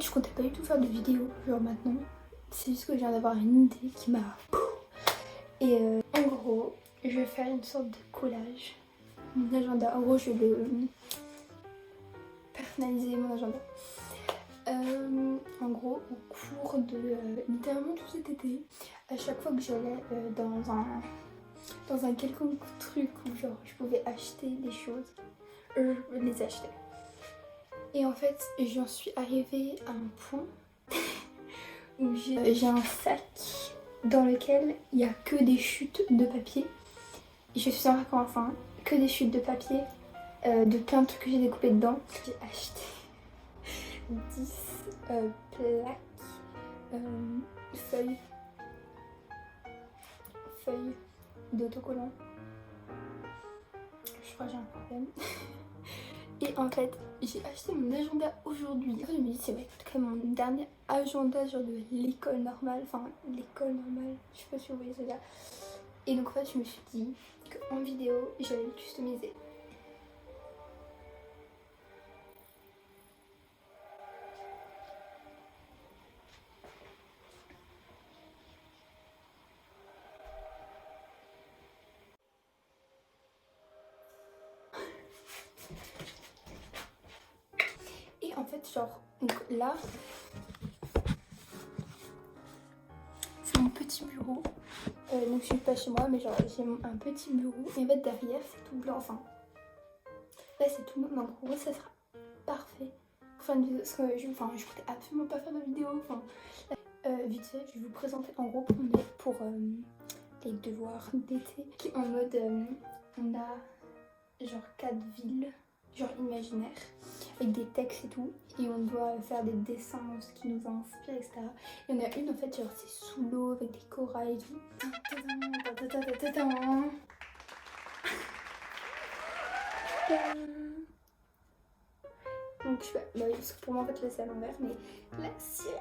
fait je comptais pas du tout faire de vidéo genre maintenant. C'est juste que je viens d'avoir une idée qui m'a... Et en gros, je vais faire une sorte de collage. Mon agenda, en gros je vais personnaliser mon agenda. En gros, au cours de littéralement tout cet été, à chaque fois que j'allais dans un quelconque truc où genre je pouvais acheter des choses, je les achetais. Et en fait, j'en suis arrivée à un point où j'ai un sac dans lequel il n'y a que des chutes de papier. Et je suis enfin que des chutes de papier de plein de trucs que j'ai découpés dedans. J'ai acheté 10 plaques, feuilles d'autocollants. Je crois que j'ai un problème. Et en fait, j'ai acheté mon agenda aujourd'hui. Je me dis, c'est quand même mon dernier agenda genre de l'école normale. Enfin, l'école normale, je sais pas si vous voyez ça là. Et donc en fait, je me suis dit qu'en vidéo, j'allais le customiser. Et en fait, genre, donc là, c'est mon petit bureau. Donc je suis pas chez moi, mais genre j'ai un petit bureau. Et en fait derrière c'est tout blanc. Enfin, là c'est tout blanc. Donc en gros ça sera parfait. Enfin, parce que je comptais absolument pas faire de vidéo. Enfin, vite fait, je vais vous présenter. En gros, on est pour les devoirs d'été. En mode, on a genre 4 villes, genre imaginaires, avec des textes et tout. Et on doit faire des dessins, ce qui nous inspire, etc. Il y en a une en fait, genre c'est sous l'eau avec des coralles et tout. Donc je sais pas, bah, parce que pour moi en fait là c'est à l'envers, mais la sirène,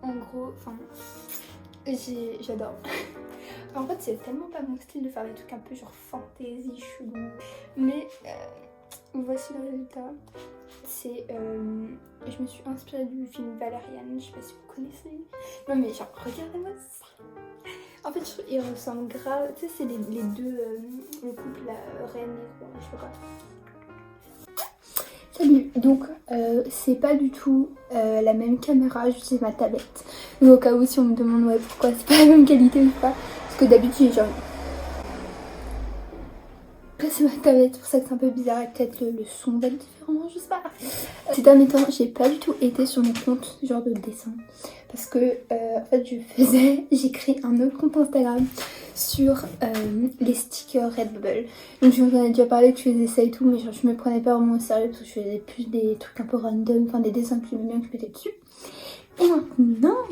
en gros, enfin, j'adore. En fait c'est tellement pas mon style de faire des trucs un peu genre fantasy, chelou, mais voici le résultat. C'est, je me suis inspirée du film Valérian, je sais pas si vous connaissez. Non mais genre regardez-moi ça. En fait ils ressemblent grave, tu sais c'est les deux, le couple, la reine et roi, je sais pas quoi. Salut, donc c'est pas du tout la même caméra, j'utilise ma tablette. Donc au cas où si on me demande ouais, pourquoi c'est pas la même qualité ou pas, parce que d'habitude genre... Après c'est ma tablette, c'est pour ça que c'est un peu bizarre et peut-être le son va être différent, je sais pas. Ces derniers temps j'ai pas du tout été sur mon compte genre de dessin. Parce que en fait j'ai créé un autre compte Instagram sur les stickers Redbubble. Donc je vous en ai déjà parlé que je faisais ça et tout, mais genre, je me prenais pas vraiment au sérieux parce que je faisais plus des trucs un peu random, enfin des dessins que j'aimais bien que je mettais dessus. Et maintenant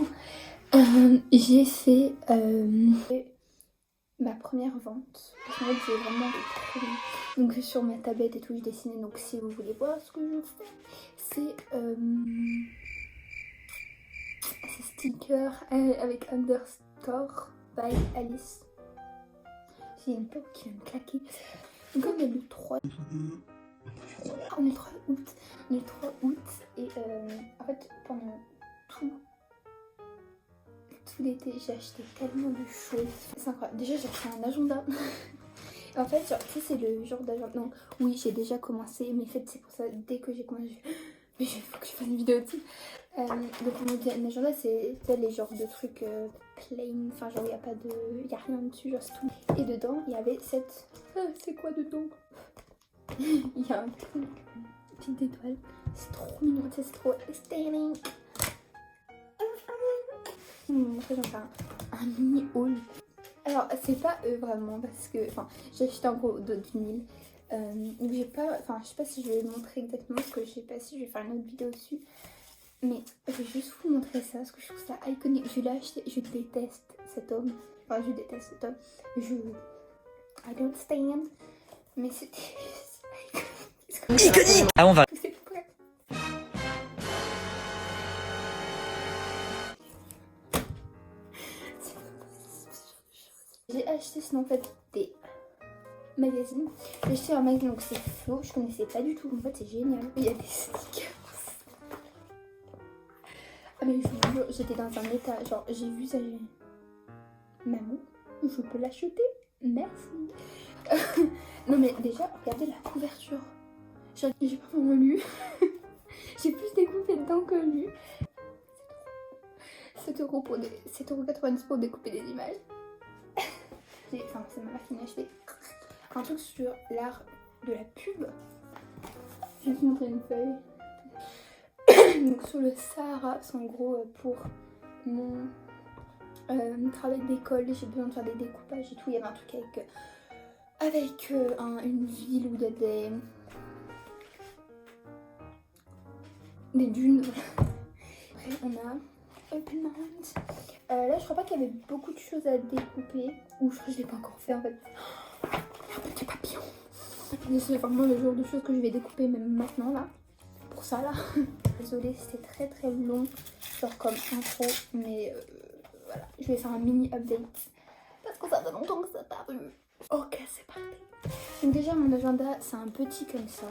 j'ai fait ma première vente. Parce qu'en fait j'ai vraiment trop... Donc sur ma tablette et tout je dessinais, donc si vous voulez voir ce que je fais, c'est sticker avec underscore by Alice. J'ai une pop qui vient de claquer. Donc on est le 3 août. On est le 3 août et en fait pendant tout l'été j'ai acheté tellement de choses. C'est incroyable. Déjà j'ai acheté un agenda. En fait genre tu sais c'est le genre d'agenda. Non oui j'ai déjà commencé mais en fait c'est pour ça dès que j'ai commencé mais il faut que je fasse une vidéo dessus. Donc on dit un agenda c'est les genres de trucs plain, enfin genre il y a rien dessus, genre c'est tout. Et dedans il y avait cette... c'est quoi dedans? Il y a un truc, une petite étoile, c'est trop mignon, c'est trop styling. Je vais vous montrer genre un mini haul. Alors c'est pas eux vraiment parce que, enfin j'ai acheté en gros d'autres vinyles. Donc j'ai pas, enfin je sais pas si je vais montrer exactement parce que je sais pas si je vais faire une autre vidéo dessus. Mais je vais juste vous montrer ça parce que je trouve ça iconique. Je l'ai acheté, je déteste cet homme. Enfin je déteste cet homme. I don't stand. Mais c'était iconique. Ah on va. J'ai acheté sinon en fait des magazines. J'ai acheté un magazine donc c'est Flo, je connaissais pas du tout. En fait c'est génial. Il y a des stickers. Ah mais je vous jure, j'étais dans un état, genre j'ai vu ça, j'ai... Maman, je peux l'acheter? Merci. Non mais déjà, regardez la couverture. J'ai pas vraiment lu. J'ai plus découpé dedans que lu. 7 € pour des... 7,90 € pour découper des images. Enfin, c'est ma mère qui m'a acheté un truc sur l'art de la pub. Je vais vous montrer une feuille. Donc sur le Sahara, c'est en gros pour mon travail d'école, j'ai besoin de faire des découpages et tout. Il y avait un truc avec une ville où il y a des dunes. Après on a Open Mind. Là je crois pas qu'il y avait beaucoup de choses à découper. Ou je crois que je l'ai pas encore fait en fait. Un petit papillon. C'est vraiment le genre de choses que je vais découper même maintenant là. Pour ça là. Désolée, c'était très très long. Genre comme intro. Mais voilà, je vais faire un mini update. Parce que ça fait longtemps que ça t'a paru. Ok, c'est parti. Donc déjà mon agenda c'est un petit comme ça.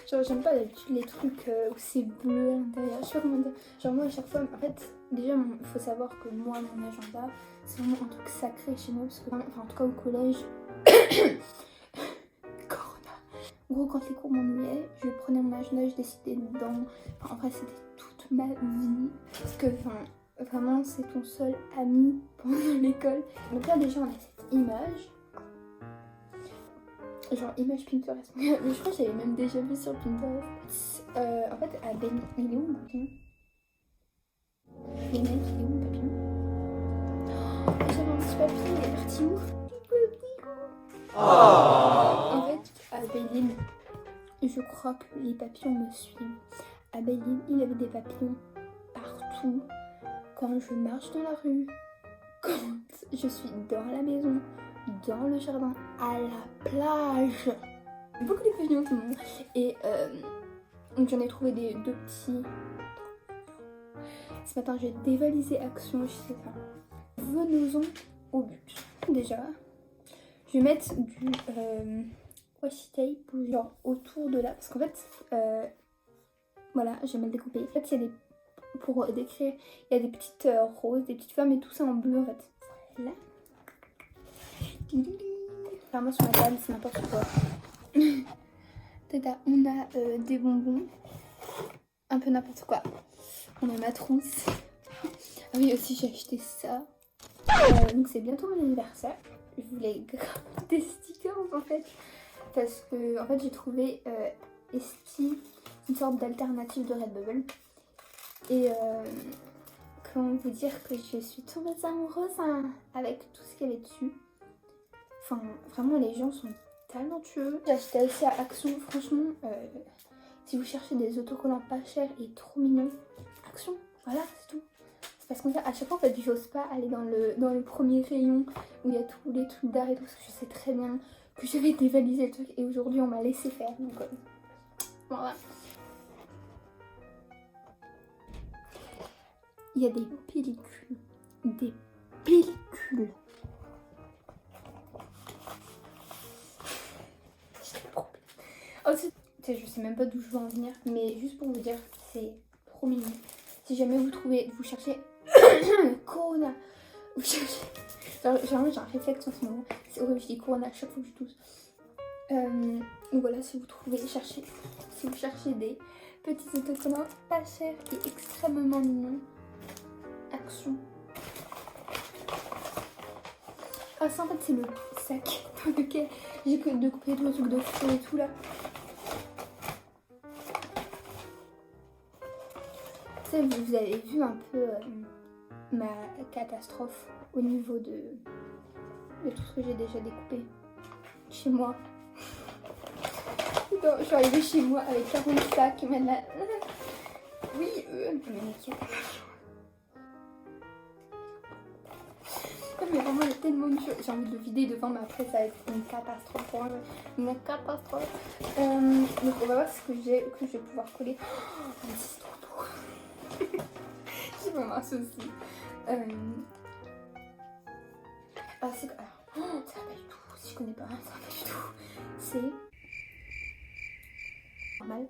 Genre j'aime pas d'habitude les trucs où c'est bleu à l'intérieur. Je sais pas comment dire. Genre moi à chaque fois, en fait déjà il faut savoir que moi mon agenda c'est vraiment un truc sacré chez moi. Parce que enfin en tout cas au collège. Corona. En gros quand les cours m'ennuyaient, je prenais mon agenda, je dessinais dedans. Enfin, en vrai c'était toute ma vie. Parce que enfin vraiment c'est ton seul ami pendant l'école. Donc là déjà on a cette image. Genre image Pinterest. Mais je crois que j'avais même déjà vu sur Pinterest. En fait, à Ben, il est où mon papillon? Les mecs, il est où mon papillon? Oh, j'avais un petit papillon, il est parti où? En fait, à Béline, je crois que les papillons me suivent. À Béline, il y avait des papillons partout. Quand je marche dans la rue, quand je suis dans la maison, dans le jardin, à la plage. Beaucoup de papillons tout le monde. Et donc j'en ai trouvé deux petits. Ce matin j'ai dévalisé Action, je sais pas. Venons-en au but. Déjà, je vais mettre du washi tape genre autour de là. Parce qu'en fait, voilà, je vais me le découper. En fait, il y a des... Pour décrire, il y a des petites roses, des petites femmes et tout ça en bleu en fait. Voilà. Clairement sur ma table, c'est n'importe quoi. Tada, on a des bonbons. Un peu n'importe quoi. On a ma trousse. Ah oui, aussi j'ai acheté ça. Donc c'est bientôt mon anniversaire. Je voulais grave des stickers en fait. Parce que en fait j'ai trouvé Esti, une sorte d'alternative de Redbubble. Et comment vous dire que je suis tombée amoureuse avec tout ce qu'il y avait dessus. Enfin, vraiment, les gens sont talentueux. J'ai acheté aussi à Action, franchement, si vous cherchez des autocollants pas chers et trop mignons, Action, voilà, c'est tout. C'est parce qu'en fait, à chaque fois, en fait, j'ose pas aller dans le premier rayon où il y a tous les trucs d'art et tout, parce que je sais très bien que je vais dévaliser le truc. Et aujourd'hui, on m'a laissé faire, donc voilà. Il y a des pellicules. Des pellicules. Ensuite, je sais même pas d'où je veux en venir, mais juste pour vous dire, c'est trop mignon. Si jamais vous cherchez Corona, vous cherchez... Genre, j'ai un réflexe en ce moment. C'est horrible, je dis Corona à chaque fois que je tousse. Donc voilà, si vous cherchez des petits autocollants pas chers et extrêmement mignons, Action. Ah ça en fait c'est le sac dans lequel j'ai découpé tous les trucs de feu et tout là. Ça vous avez vu un peu ma catastrophe au niveau de tout ce que j'ai déjà découpé chez moi. Donc, je suis arrivée chez moi avec 40 sacs maintenant. Oui, mais nickel. Mais vraiment, il y a tellement de choses. J'ai envie de le vider devant, mais après, ça va être une catastrophe. Une catastrophe. Donc, on va voir ce que je vais pouvoir coller. Oh, c'est trop beau. J'ai vraiment un souci. Ah, c'est. Alors, ça va pas du tout. Si je connais pas, ça va pas du tout. C'est. Normal.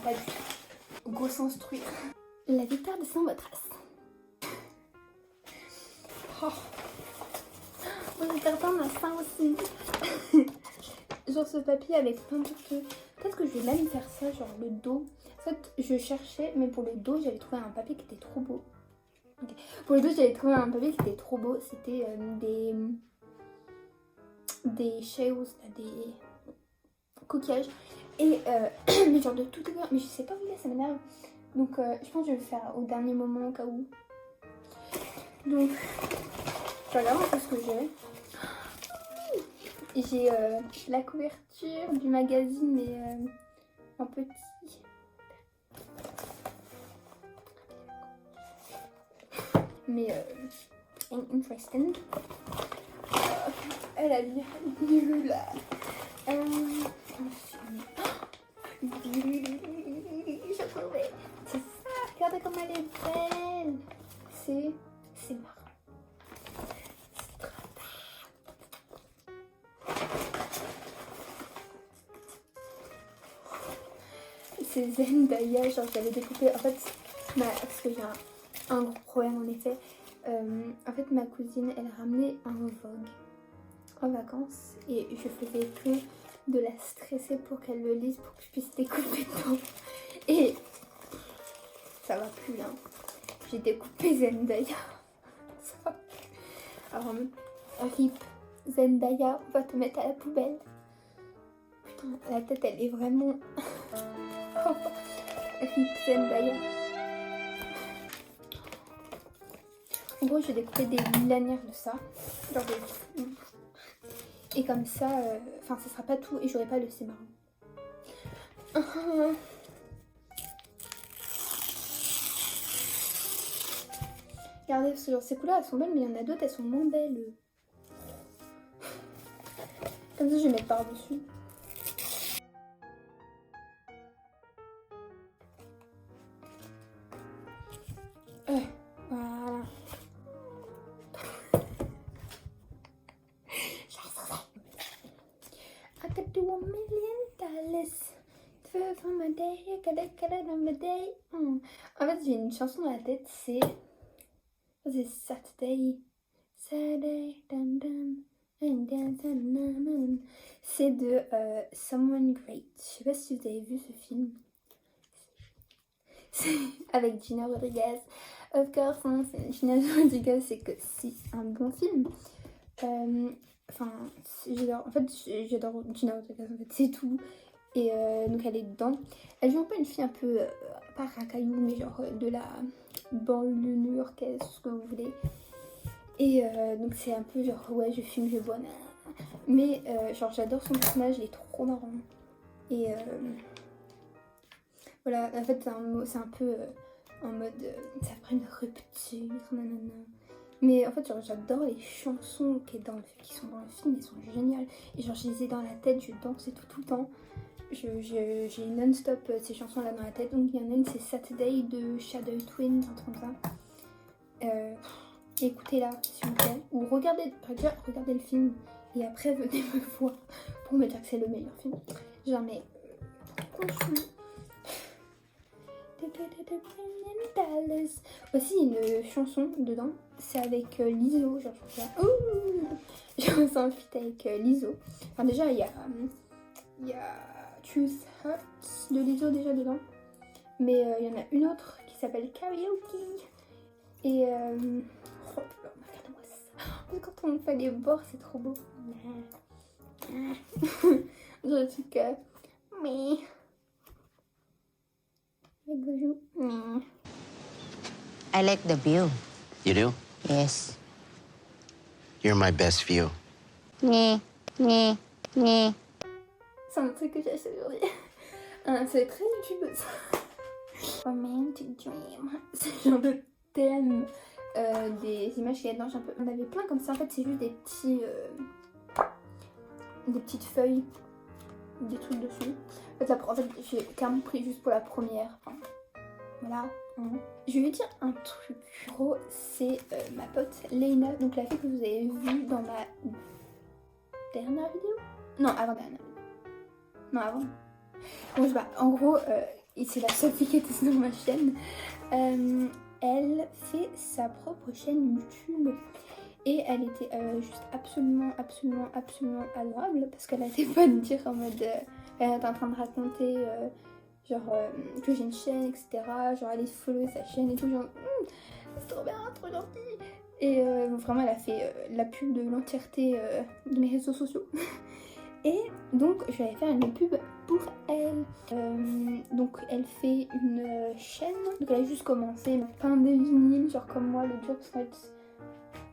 pas du tout. Go s'instruire. La victoire descend votre race. Oh. On est certain, on a faim aussi. Genre ce papier avec plein de trucs. Peut-être que je vais même faire ça, genre le dos. En fait, je cherchais, mais pour le dos, j'avais trouvé un papier qui était trop beau. Okay. Pour le dos, j'avais trouvé un papier qui était trop beau. C'était des shells, des coquillages. Et mais genre de tout couleur. Mais je sais pas où il est, ça m'énerve. Donc je pense que je vais le faire au dernier moment au cas où. Donc je regarde un peu ce que j'ai. J'ai la couverture du magazine mais en petit. Mais interesting. Elle a bien lu là. J'ai trouvé. C'est ça, regardez comme elle est belle. C'est marrant. C'est Zendaya, genre j'avais découpé. En fait, parce que j'ai un gros problème en effet. En fait, ma cousine, elle ramenait un Vogue en vacances et je faisais que de la stresser pour qu'elle le lise pour que je puisse découper dedans. Et ça va plus là. J'ai découpé Zendaya. Ça va plus. Alors, RIP Zendaya, on va te mettre à la poubelle. Putain, la tête elle est vraiment. RIP Zendaya. En gros, j'ai découpé des lanières de ça. Genre des. Et comme ça, enfin, ça sera pas tout et j'aurai pas le C marron. Regardez, parce que genre, ces couleurs elles sont belles, mais il y en a d'autres, elles sont moins belles. Comme ça, je vais mettre par-dessus. Voilà. I could do $1 million. From my day, I could on my day. En fait, j'ai une chanson dans la tête, c'est Saturday. Saturday, dun dun. C'est de Someone Great. Je sais pas si vous avez vu ce film. C'est avec Gina Rodriguez. Of course, hein, Gina Rodriguez, c'est que c'est un bon film. Enfin, j'adore. En fait, j'adore Gina Rodriguez. En fait, c'est tout. Et donc elle est dedans. Elle joue un peu une fille un peu pas racaillou, mais genre de la banlieue new-yorkaise, ce que vous voulez. Et donc c'est un peu genre ouais, je fume, je bois. Mais genre j'adore son personnage, il est trop marrant. Et voilà, en fait c'est un peu en mode ça prend une rupture, nanana. Mais en fait genre j'adore les chansons qui sont dans le film, elles sont géniales. Et genre je les ai dans la tête, je danse et tout le temps. J'ai non-stop ces chansons là dans la tête. Donc il y en a une, c'est Saturday de Shadow Twins, un truc comme ça. Écoutez-la s'il vous plaît. Ou regardez le film et après venez me voir pour me dire que c'est le meilleur film. Genre mais aussi une chanson dedans, c'est avec Lizzo, genre je me sens fit avec Lizzo. Enfin déjà il y a Truth Hurts de Lizzo déjà dedans, mais il y en a une autre qui s'appelle Karaoke et oh là, regardez-moi ça. Quand on fait les bords c'est trop beau. Genre le truc mais avec vos joues. I like the view. You do? Yes. You're my best view. Nyeh. C'est un truc que j'ai acheté aujourd'hui. C'est très youtubeuse. Romantic Dream. C'est le genre de thème des images qu'il y a dedans. On avait plein comme ça. En fait, c'est juste des petites feuilles, des trucs dessus. En fait j'ai carrément pris juste pour la première. Enfin, voilà. Je vais dire un truc. En gros, c'est ma pote Leina, donc la fille que vous avez vue dans ma dernière vidéo. Non, avant dernière vidéo. Non, avant. Bon, je sais pas. En gros, et c'est la seule fille qui était sur ma chaîne. Elle fait sa propre chaîne YouTube. Et elle était juste absolument adorable parce qu'elle arrêtait pas de dire en mode elle est en train de raconter que j'ai une chaîne, etc. Genre aller follow sa chaîne et tout, genre c'est trop bien, trop gentil. Et vraiment elle a fait la pub de l'entièreté de mes réseaux sociaux. Et donc je vais aller faire une pub pour elle. Donc elle fait une chaîne, donc elle a juste commencé, peindre des vinyles, genre comme moi le jour, parce qu'en fait,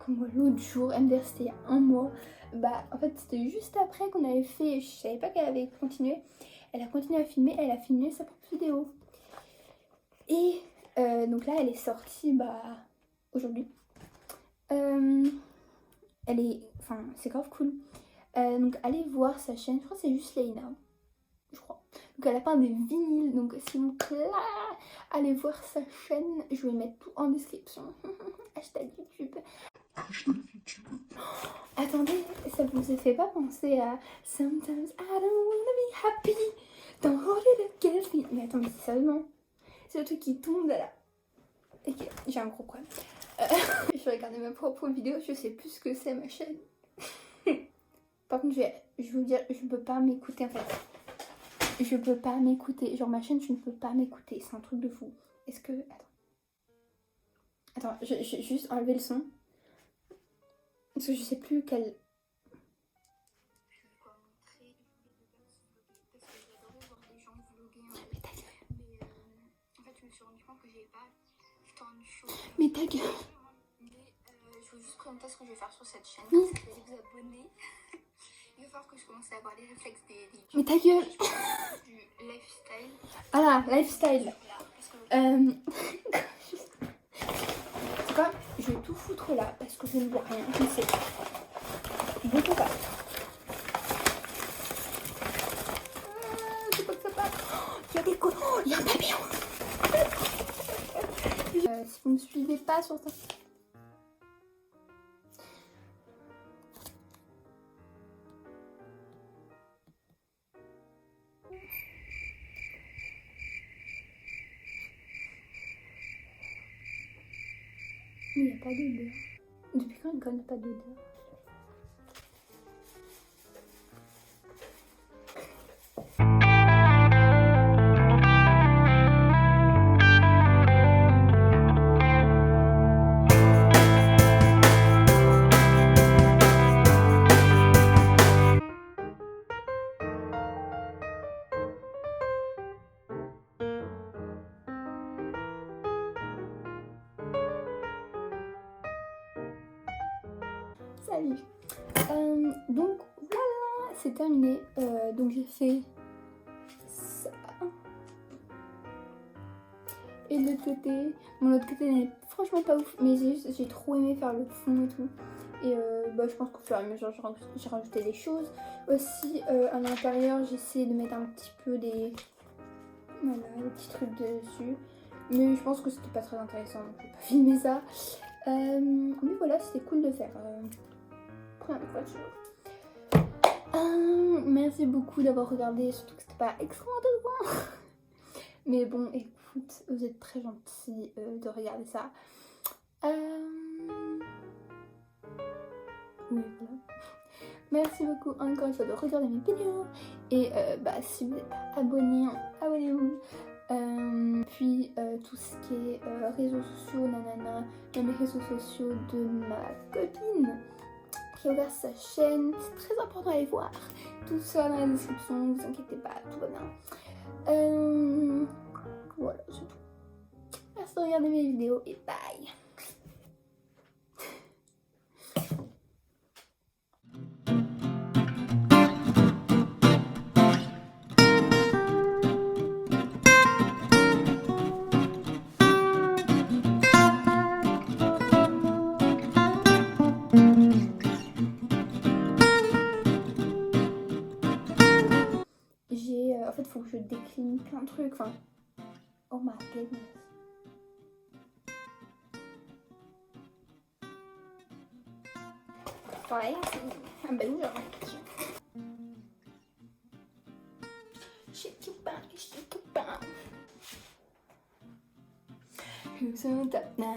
moi l'autre jour, MDR c'était il y a un mois, bah en fait c'était juste après qu'on avait fait, je savais pas qu'elle avait continué, elle a continué à filmer, elle a filmé sa propre vidéo. Et donc là elle est sortie bah aujourd'hui. Elle est, enfin c'est grave cool. Donc allez voir sa chaîne, je crois que c'est juste Leïna, je crois. Donc elle a peint des vinyles, donc s'il vous plaît, allez voir sa chaîne, je vais mettre tout en description. Hashtag YouTube. Attendez, ça vous fait pas penser à Sometimes I don't wanna be happy, don't hold it against me. Mais attendez, c'est sérieusement, c'est le truc qui tombe là. Ok, j'ai un gros problème. Je regardais ma propre vidéo, je sais plus ce que c'est ma chaîne. Par contre, je vais vous dire, je peux pas m'écouter en fait. Je peux pas m'écouter. Genre ma chaîne, je ne peux pas m'écouter. C'est un truc de fou. Est-ce que... Attends, je vais juste enlever le son. Parce que je sais plus quel... Je vais quoi montrer parce que j'adorais voir des gens vlogger. Mais ta gueule. Mais en fait, je me suis rendu compte que j'avais pas tant de choses. Mais ta gueule. Mais je veux juste présenter ce que je vais faire sur cette chaîne. Comme ça, vous vous abonnez. Il va falloir que je commence à avoir les réflexes des YouTubers. Mais ta gueule. Du lifestyle. Ah là, lifestyle. Quoi, je vais tout foutre là parce que je ne vois rien. Je sais. Beaucoup pas. C'est pas que ça passe. Il y a des colons. Il y a un papillon. Si vous me suivez pas sur ça. Il n'y a pas d'odeur. Depuis quand il n'a pas d'odeur? Salut. Donc voilà, c'est terminé. Donc j'ai fait ça. Et de l'autre côté, bon l'autre côté n'est franchement pas ouf, mais j'ai trop aimé faire le fond et tout. Et bah, je pense qu'au fur et à mesure j'ai rajouté des choses. Aussi à l'intérieur j'ai essayé de mettre un petit peu des... Voilà, des petits trucs dessus. Mais je pense que c'était pas très intéressant, donc je vais pas filmer ça. Mais voilà, c'était cool de faire. Première fois merci beaucoup d'avoir regardé, surtout que c'était pas extrêmement intéressant. Mais bon, écoute, vous êtes très gentils de regarder ça. Oui, voilà. Merci beaucoup encore une fois de regarder mes vidéos. Et bah, si vous n'êtes pas abonné, abonnez-vous. Puis tout ce qui est réseaux sociaux, nanana, dans les réseaux sociaux de ma copine qui a ouvert sa chaîne, c'est très important à aller voir. Tout ça dans la description, ne vous inquiétez pas, tout va bien. Voilà, c'est tout. Merci de regarder mes vidéos et bye. En fait, il faut que je décline plein de trucs. Enfin, oh my goodness. Ouais, c'est un bel ouvert. Shake your body, shake your body. Who's on top now?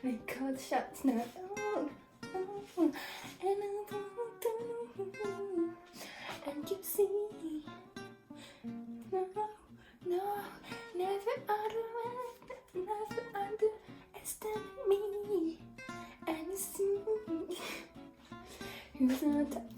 We call the shots now. And you see, no, never underestimate me. And you see, who's on top